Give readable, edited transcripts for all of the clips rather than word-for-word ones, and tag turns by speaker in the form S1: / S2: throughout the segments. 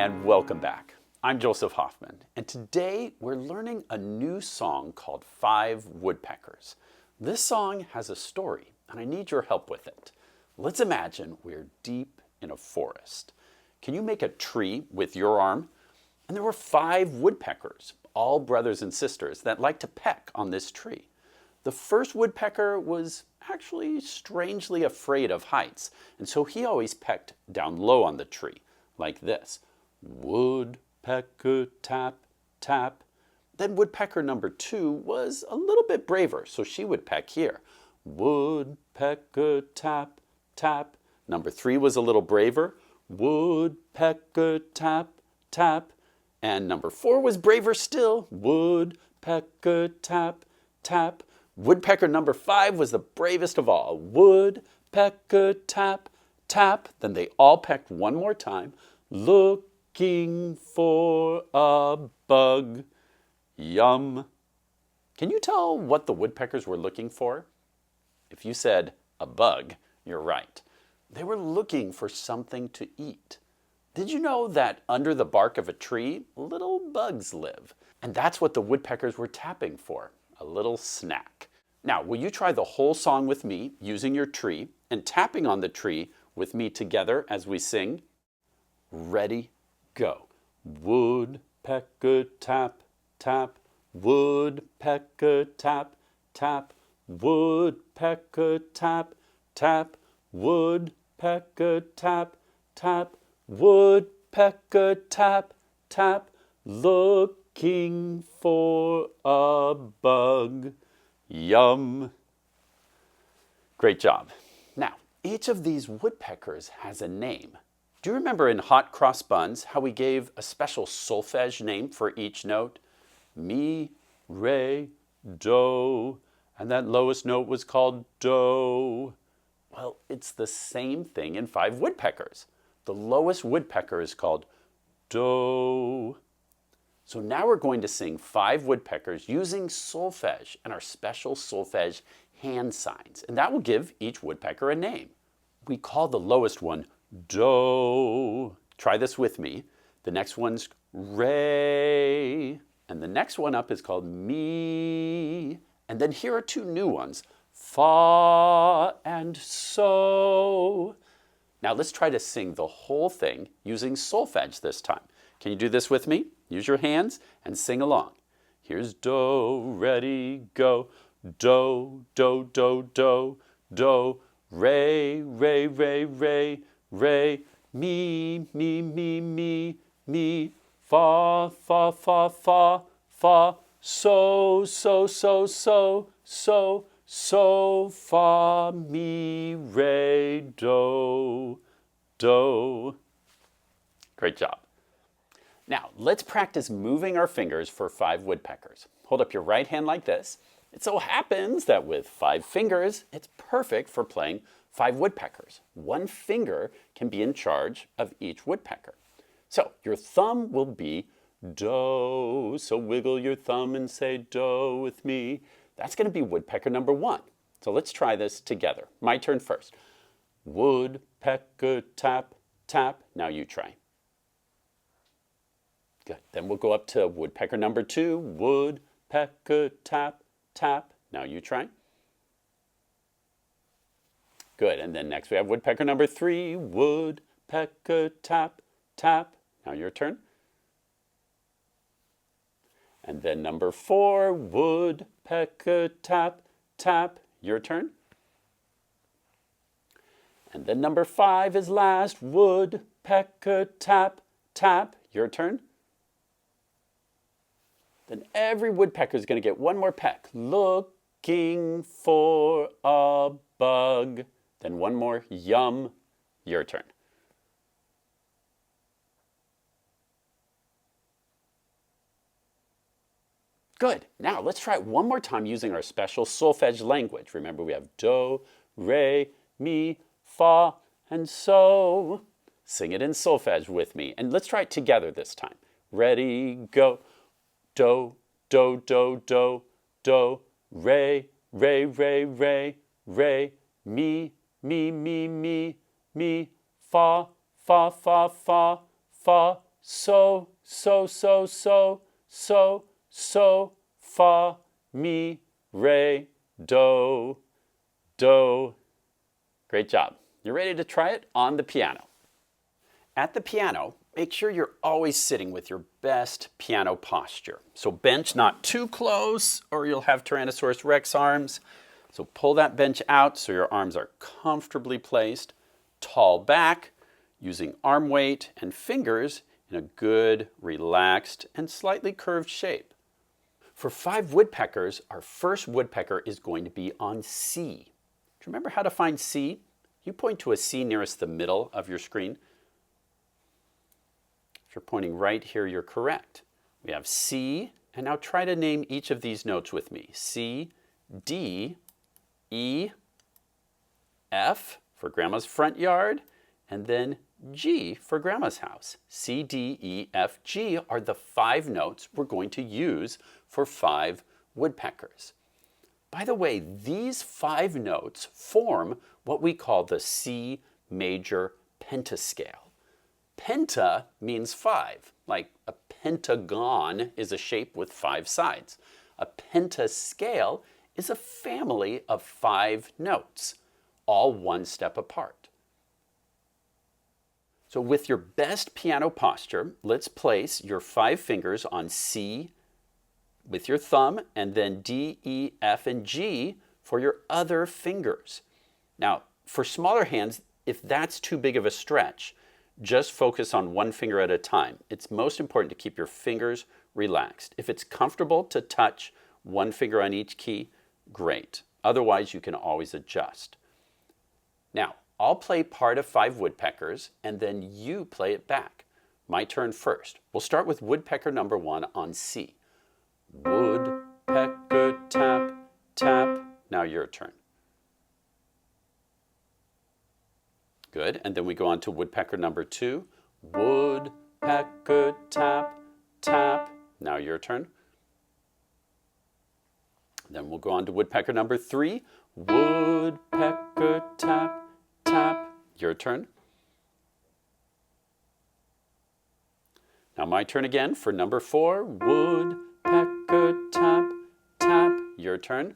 S1: And welcome back. I'm Joseph Hoffman, and today we're learning a new song called Five Woodpeckers. This song has a story, and I need your help with it. Let's imagine we're deep in a forest. Can you make a tree with your arm? And there were 5 woodpeckers, all brothers and sisters, that like to peck on this tree. The first woodpecker was actually strangely afraid of heights, and so he always pecked down low on the tree, like this. Woodpecker tap, tap. Then woodpecker number 2 was a little bit braver, so she would peck here. Woodpecker tap, tap. Number 3 was a little braver. Woodpecker tap, tap. And number 4 was braver still. Woodpecker tap, tap. Woodpecker number 5 was the bravest of all. Woodpecker tap, tap. Then they all pecked one more time. Looking for a bug. Yum. Can you tell what the woodpeckers were looking for? If you said a bug, you're right. They were looking for something to eat. Did you know that under the bark of a tree, little bugs live? And that's what the woodpeckers were tapping for, a little snack. Now, will you try the whole song with me using your tree and tapping on the tree with me together as we sing? Ready, go. Woodpecker tap, tap. Woodpecker tap, tap. Woodpecker tap, tap. Woodpecker tap, tap. Woodpecker tap, tap. Looking for a bug. Yum. Great job. Now, each of these woodpeckers has a name. Do you remember in Hot Cross Buns how we gave a special solfege name for each note? Mi, re, do, and that lowest note was called do. Well, it's the same thing in 5 woodpeckers. The lowest woodpecker is called do. So now we're going to sing 5 woodpeckers using solfege and our special solfege hand signs. And that will give each woodpecker a name. We call the lowest one do. Try this with me. The next one's re. And the next one up is called mi. And then here are 2 new ones, fa and so. Now let's try to sing the whole thing using solfege this time. Can you do this with me? Use your hands and sing along. Here's do, ready, go. Do, do, do, do, do. Re, re, re, re, re. Mi, mi, mi, mi, mi. Fa, fa, fa, fa, fa. So, so, so, so, so. So, fa, mi, re, do, do. Great job. Now, let's practice moving our fingers for 5 woodpeckers. Hold up your right hand like this. It so happens that with 5 fingers, it's perfect for playing 5 woodpeckers. 1 finger can be in charge of each woodpecker. So, your thumb will be do. So wiggle your thumb and say do with me. That's going to be woodpecker number 1. So let's try this together. My turn first. Woodpecker tap, tap. Now you try. Good. Then we'll go up to woodpecker number 2. Woodpecker tap, tap. Now you try. Good. And then next we have woodpecker number 3. Woodpecker tap, tap. Now your turn. And then number 4. Woodpecker tap, tap. Your turn. And then number 5 is last. Woodpecker tap, tap. Your turn. Then every woodpecker is going to get 1 more peck. Looking for a bug. Then 1 more. Yum. Your turn. Good. Now let's try it 1 more time using our special solfege language. Remember we have do, re, mi, fa, and so. Sing it in solfege with me. And let's try it together this time. Ready, go. Do, do, do, do, do, re, re, re, re, re, mi, mi, mi, mi, mi, fa, fa, fa, fa, fa, so, fa, mi, re, do, do. Great job. You're ready to try it on the piano. At the piano, make sure you're always sitting with your best piano posture. So bench not too close or you'll have Tyrannosaurus Rex arms. So pull that bench out so your arms are comfortably placed. Tall back, using arm weight and fingers in a good, relaxed, and slightly curved shape. For Five Woodpeckers, our first woodpecker is going to be on C. Do you remember how to find C? You point to a C nearest the middle of your screen. If you're pointing right here, you're correct. We have C, and now try to name each of these notes with me. C, D, E, F for Grandma's front yard, and then G for Grandma's house. C, D, E, F, G are the 5 notes we're going to use for 5 woodpeckers. By the way, these 5 notes form what we call the C major pentascale. Penta means 5, like a pentagon is a shape with 5 sides. A pentascale is a family of 5 notes, all one step apart. So with your best piano posture, let's place your 5 fingers on C with your thumb, and then D, E, F, and G for your other fingers. Now, for smaller hands, if that's too big of a stretch, just focus on one finger at a time. It's most important to keep your fingers relaxed. If it's comfortable to touch one finger on each key, great. Otherwise, you can always adjust. Now, I'll play part of 5 woodpeckers, and then you play it back. My turn first. We'll start with woodpecker number 1 on C. Woodpecker tap, tap. Now your turn. Good. And then we go on to woodpecker number 2. Woodpecker tap, tap. Now your turn. Then we'll go on to woodpecker number 3. Woodpecker tap, tap. Your turn. Now my turn again for number 4. Woodpecker tap, tap. Your turn.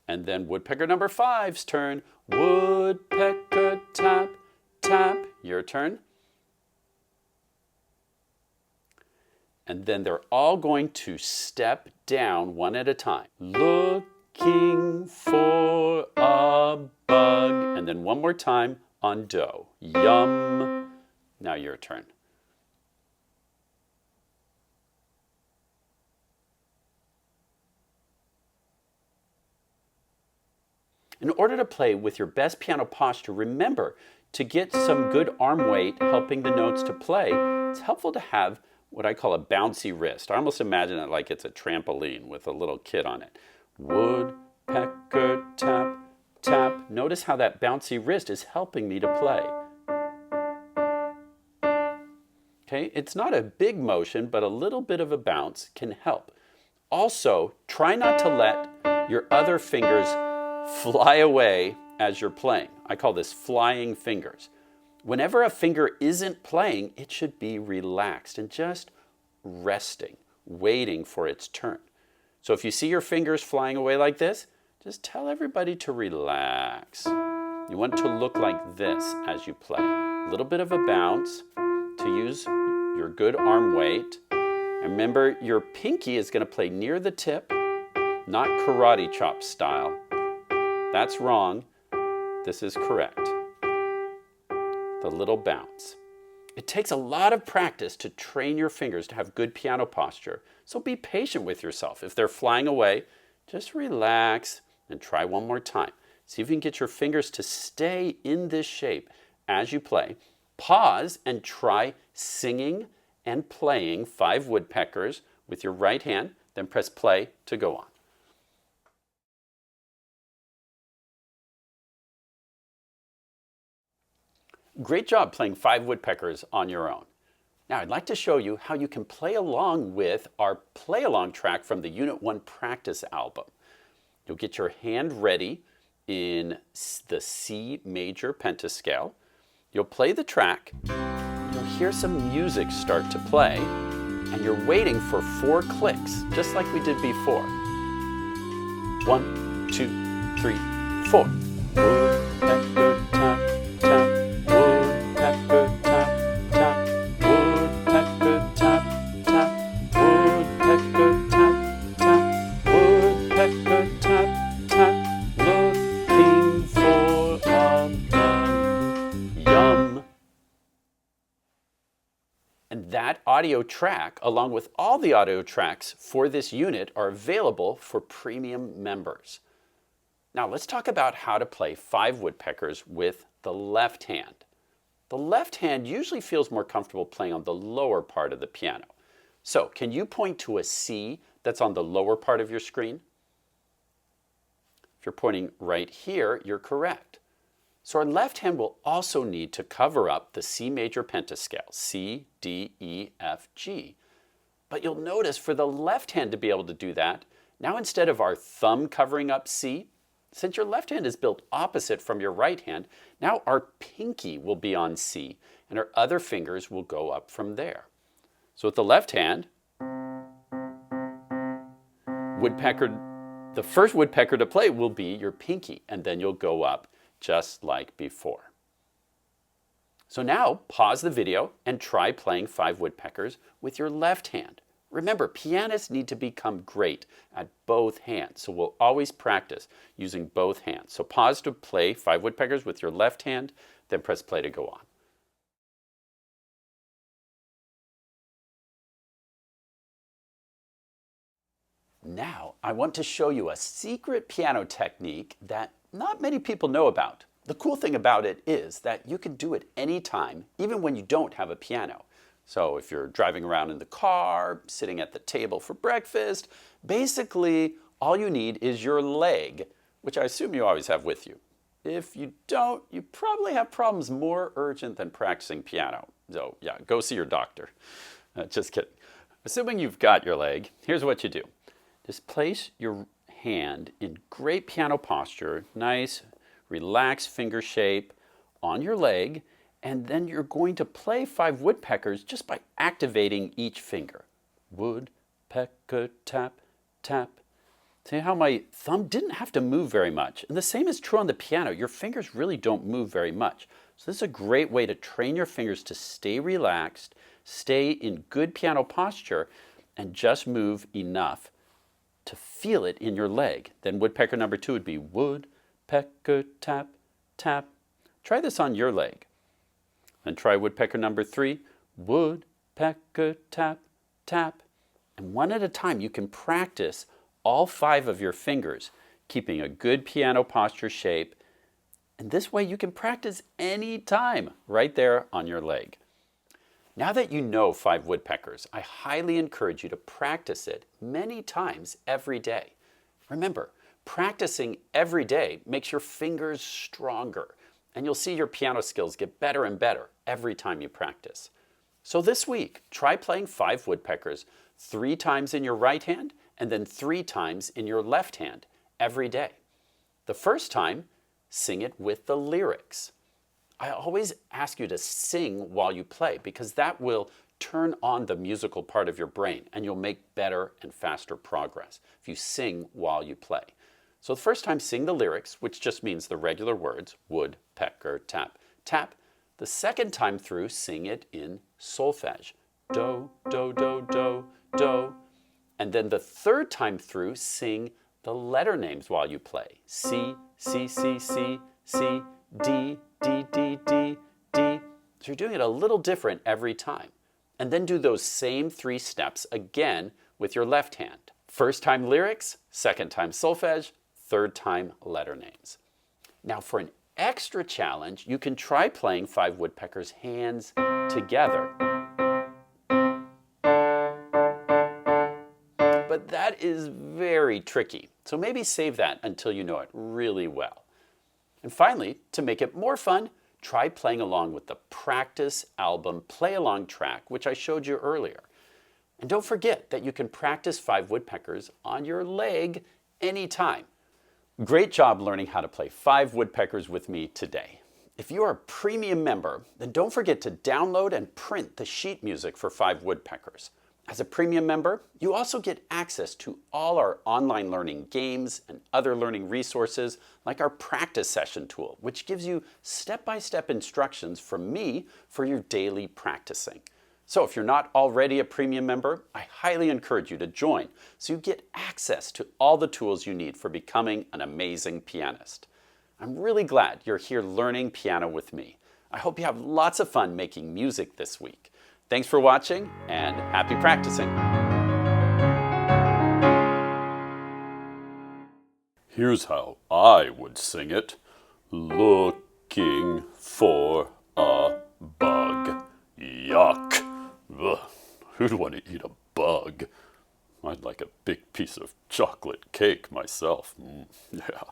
S1: And then woodpecker number 5's turn. Woodpecker tap, tap. Your turn. And then they're all going to step down one at a time. Looking for a bug. And then one more time on do. Yum. Now your turn. In order to play with your best piano posture, remember to get some good arm weight helping the notes to play. It's helpful to have what I call a bouncy wrist. I almost imagine it like it's a trampoline with a little kid on it. Woodpecker tap, tap. Notice how that bouncy wrist is helping me to play. Okay, it's not a big motion, but a little bit of a bounce can help. Also, try not to let your other fingers fly away as you're playing. I call this flying fingers. Whenever a finger isn't playing, it should be relaxed and just resting, waiting for its turn. So if you see your fingers flying away like this, just tell everybody to relax. You want it to look like this as you play. A little bit of a bounce to use your good arm weight. And remember, your pinky is going to play near the tip, not karate chop style. That's wrong. This is correct. The little bounce. It takes a lot of practice to train your fingers to have good piano posture. So be patient with yourself. If they're flying away, just relax and try one more time. See if you can get your fingers to stay in this shape as you play. Pause and try singing and playing 5 woodpeckers with your right hand, then press play to go on. Great job playing 5 woodpeckers on your own. Now I'd like to show you how you can play along with our play along track from the Unit 1 practice album. You'll get your hand ready in the C major pentascale. You'll play the track, you'll hear some music start to play, and you're waiting for 4 clicks, just like we did before. 1, 2, 3, 4. Woodpecker tap, tap, woodpecker tap, tap, woodpecker tap, tap, woodpecker tap, tap, woodpecker tap, tap, looking for a bun. Yum. And that audio track, along with all the audio tracks for this unit, are available for premium members. Now let's talk about how to play Five Woodpeckers with the left hand. The left hand usually feels more comfortable playing on the lower part of the piano. So can you point to a C that's on the lower part of your screen? If you're pointing right here, you're correct. So our left hand will also need to cover up the C major pentascale, C, D, E, F, G. But you'll notice for the left hand to be able to do that, now instead of our thumb covering up C, since your left hand is built opposite from your right hand, now our pinky will be on C and our other fingers will go up from there. So with the left hand, the first woodpecker to play will be your pinky, and then you'll go up just like before. So now pause the video and try playing Five Woodpeckers with your left hand. Remember, pianists need to become great at both hands, so we'll always practice using both hands. So pause to play Five Woodpeckers with your left hand, then press play to go on. Now, I want to show you a secret piano technique that not many people know about. The cool thing about it is that you can do it anytime, even when you don't have a piano. So if you're driving around in the car, sitting at the table for breakfast, basically all you need is your leg, which I assume you always have with you. If you don't, you probably have problems more urgent than practicing piano. So yeah, go see your doctor. Just kidding. Assuming you've got your leg, here's what you do. Just place your hand in great piano posture, nice, relaxed finger shape on your leg, and then you're going to play Five Woodpeckers just by activating each finger. Woodpecker tap, tap. See how my thumb didn't have to move very much. And the same is true on the piano. Your fingers really don't move very much. So this is a great way to train your fingers to stay relaxed, stay in good piano posture, and just move enough to feel it in your leg. Then woodpecker number 2 would be woodpecker tap, tap. Try this on your leg. Then try woodpecker number 3, woodpecker tap, tap. And one at a time you can practice all 5 of your fingers, keeping a good piano posture shape. And this way you can practice any time right there on your leg. Now that you know Five Woodpeckers, I highly encourage you to practice it many times every day. Remember, practicing every day makes your fingers stronger, and you'll see your piano skills get better and better every time you practice. So this week, try playing Five Woodpeckers 3 times in your right hand and then 3 times in your left hand every day. The first time, sing it with the lyrics. I always ask you to sing while you play because that will turn on the musical part of your brain and you'll make better and faster progress if you sing while you play. So the first time, sing the lyrics, which just means the regular words, woodpecker, tap, tap. The second time through, sing it in solfege, do, do, do, do, do. And then the third time through, sing the letter names while you play. C, C, C, C, C, D, D, D, D, D. So you're doing it a little different every time. And then do those same 3 steps again with your left hand. First time lyrics, second time solfege, third time letter names. Now for an extra challenge, you can try playing Five Woodpeckers hands together. But that is very tricky. So maybe save that until you know it really well. And finally, to make it more fun, try playing along with the practice album play along track, which I showed you earlier. And don't forget that you can practice Five Woodpeckers on your leg anytime. Great job learning how to play Five Woodpeckers with me today. If you are a premium member, then don't forget to download and print the sheet music for Five Woodpeckers. As a premium member, you also get access to all our online learning games and other learning resources like our practice session tool, which gives you step-by-step instructions from me for your daily practicing. So if you're not already a premium member, I highly encourage you to join so you get access to all the tools you need for becoming an amazing pianist. I'm really glad you're here learning piano with me. I hope you have lots of fun making music this week. Thanks for watching and happy practicing. Here's how I would sing it. Looking for a bug. Yuck. Ugh. Who'd want to eat a bug? I'd like a big piece of chocolate cake myself. Yeah.